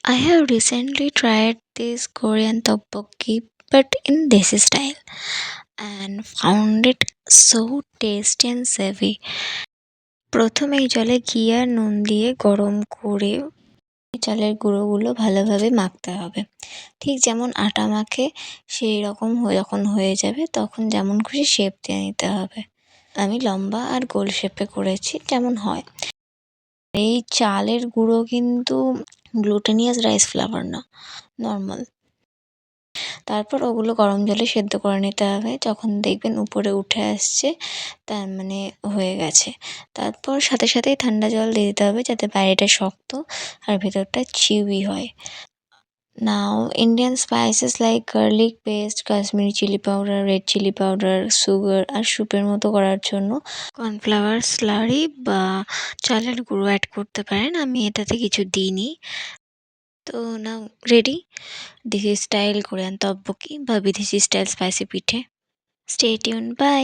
I have recently tried this Korean tteokbokki but in desi style and found it so tasty and savvy. প্রথমেই জলে ঘি আর নুন দিয়ে গরম করে চালের গুঁড়োগুলো ভালোভাবে মাখতে হবে। ঠিক যেমন আটা মাখে সেই রকম যখন হয়ে যাবে তখন যেমন খুশি শেপ দিয়ে নিতে হবে। আমি লম্বা আর গোল শেপে করেছি যেমন হয়। এই চালের গুঁড়ো কিন্তু গ্লুটেনিয়াস রাইস ফ্লাওয়ার না, নর্মাল। তারপর ওগুলো গরম জলে সেদ্ধ করে নিতে হবে। যখন দেখবেন উপরে উঠে আসছে তার মানে হয়ে গেছে। তারপর সাথে সাথেই ঠান্ডা জল দিয়ে দিতে হবে যাতে বাইরেটা শক্ত আর ভেতরটা চিউই হয়। Now Indian spices like garlic paste, Kashmiri chilli powder, red chilli powder, sugar আর স্যুপের মতো করার জন্য কর্নফ্লাওয়ার স্লারি বা চালের গুঁড়ো অ্যাড করতে পারেন। আমি এটাতে কিছু দিইনি। তো নাও রেডি দেশি স্টাইল কোরিয়ান তব্বকি বা বিদেশি স্টাইল স্পাইসি পিঠে। Stay tune, by.